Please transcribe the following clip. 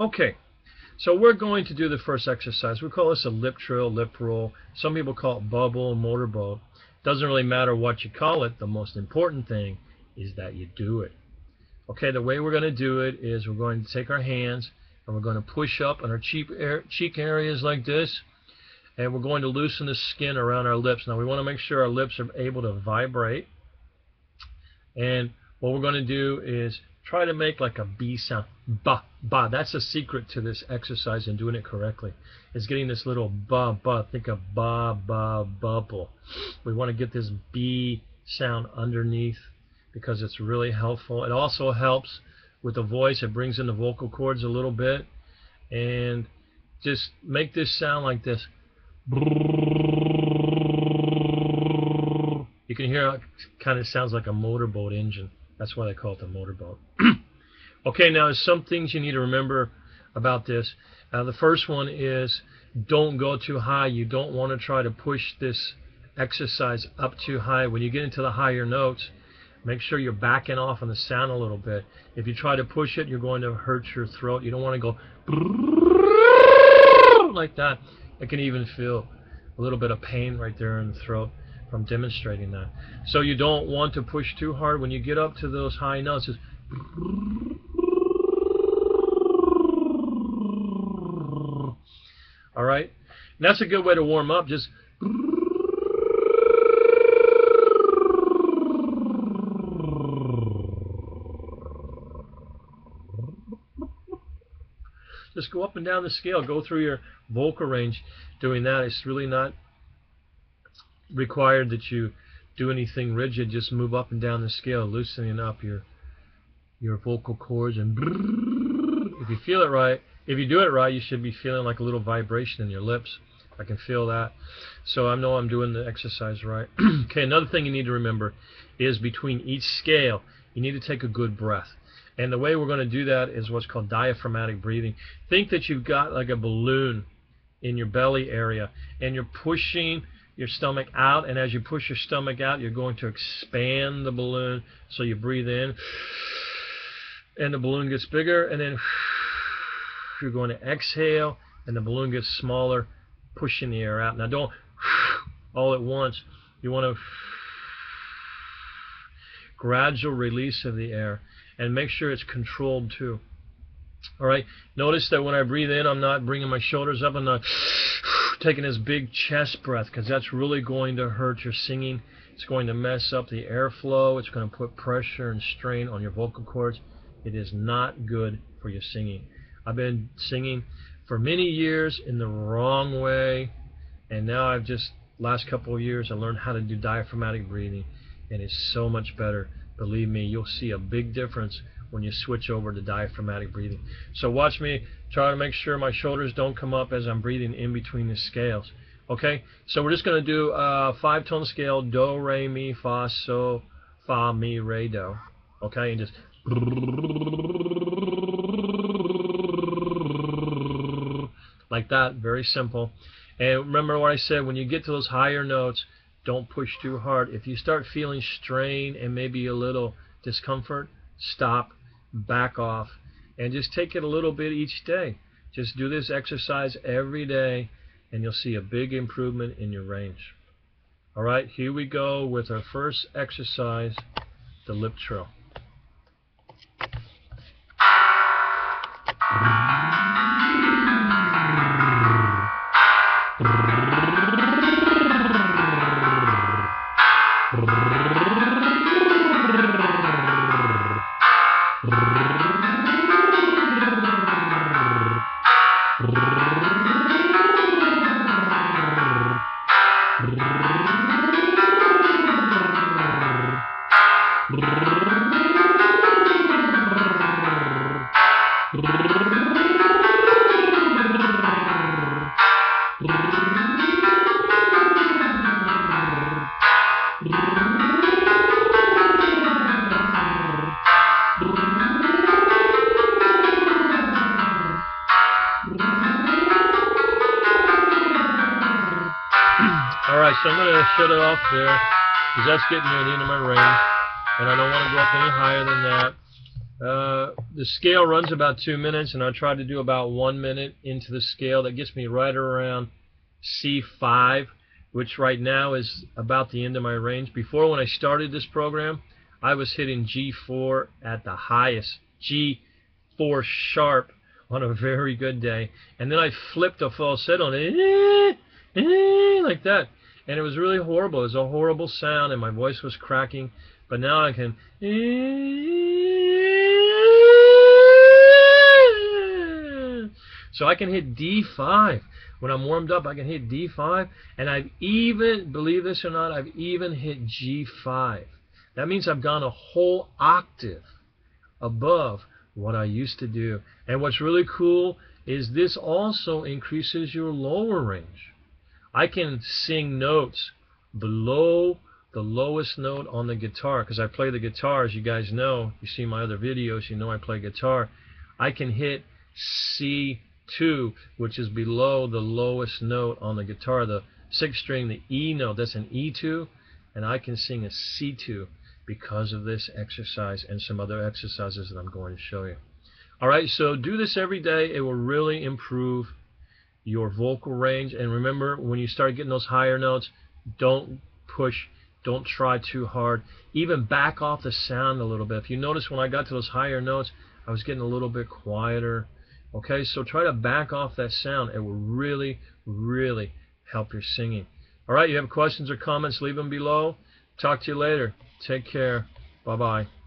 Okay, so we're going to do the first exercise. We call this a lip trill, lip roll. Some people call it bubble, motorboat. Doesn't really matter what you call it. The most important thing is that you do it. Okay, the way we're going to do it is we're going to take our hands and we're going to push up on our cheek areas like this, and we're going to loosen the skin around our lips. Now we want to make sure our lips are able to vibrate, and what we're going to do is try to make like a B sound. Ba, ba. That's the secret to this exercise and doing it correctly. Is getting this little ba, ba. Think of ba, ba, bubble. We want to get this B sound underneath because it's really helpful. It also helps with the voice. It brings in the vocal cords a little bit. And just make this sound like this. You can hear it kind of sounds like a motorboat engine. That's why they call it the motorboat. Okay, now there's some things you need to remember about this. The first one is don't go too high. You don't want to try to push this exercise up too high. When you get into the higher notes, make sure you're backing off on the sound a little bit. If you try to push it, you're going to hurt your throat. You don't want to go like that. I can even feel a little bit of pain right there in the throat from demonstrating that. So you don't want to push too hard. When you get up to those high notes, it's all right. And that's a good way to warm up. Just go up and down the scale. Go through your vocal range doing that. It's really not required that you do anything rigid. Just move up and down the scale, loosening up your vocal cords. And if you feel it right, if you do it right, you should be feeling like a little vibration in your lips. I can feel that. So I know I'm doing the exercise right. Okay, another thing you need to remember is between each scale, you need to take a good breath. And the way we're going to do that is what's called diaphragmatic breathing. Think that you've got like a balloon in your belly area, and you're pushing your stomach out, and as you push your stomach out, you're going to expand the balloon. So you breathe in, and the balloon gets bigger, and then you're going to exhale, and the balloon gets smaller, pushing the air out. Now don't all at once. You want to gradual release of the air, and make sure it's controlled too. All right. Notice that when I breathe in, I'm not bringing my shoulders up. I'm not taking this big chest breath, because that's really going to hurt your singing. It's going to mess up the airflow. It's going to put pressure and strain on your vocal cords. It is not good for your singing. I've been singing for many years in the wrong way, and now I've just, last couple of years, I learned how to do diaphragmatic breathing, and it's so much better. Believe me, you'll see a big difference when you switch over to diaphragmatic breathing. So watch me try to make sure my shoulders don't come up as I'm breathing in between the scales. Okay, so we're just going to do a 5-tone scale: do, re, mi, fa, so, fa, mi, re, do. Okay, and just like that. Very simple. And remember what I said, when you get to those higher notes, don't push too hard. If you start feeling strain and maybe a little discomfort, stop, back off, and just take it a little bit each day. Just do this exercise every day, and you'll see a big improvement in your range. All right, here we go with our first exercise, the lip trill. Alright, so I'm going to shut it off there, because that's getting near the end of my range, and I don't want to go up any higher than that. The scale runs about 2 minutes, and I try to do about 1 minute into the scale. That gets me right around C5, which right now is about the end of my range. Before, when I started this program, I was hitting G4 at the highest, G4 sharp on a very good day, and then I flipped a falsetto on it, like that, and it was really horrible. It was a horrible sound, and my voice was cracking. But now I can, so I can hit D5. When I'm warmed up, I can hit D5, and I've even, believe this or not, I've even hit G5. That means I've gone a whole octave above what I used to do. And what's really cool is this also increases your lower range. I can sing notes below the lowest note on the guitar, because I play the guitar, as you guys know. You see my other videos, you know I play guitar. I can hit C2, which is below the lowest note on the guitar, the 6th string, the E note, that's an E2, and I can sing a C2 because of this exercise and some other exercises that I'm going to show you. Alright, so do this every day. It will really improve your vocal range. And remember, when you start getting those higher notes, don't push, don't try too hard. Even back off the sound a little bit. If you notice, when I got to those higher notes, I was getting a little bit quieter. Okay, so try to back off that sound. It will really, really help your singing. Alright, you have questions or comments, leave them below. Talk to you later. Take care. Bye-bye.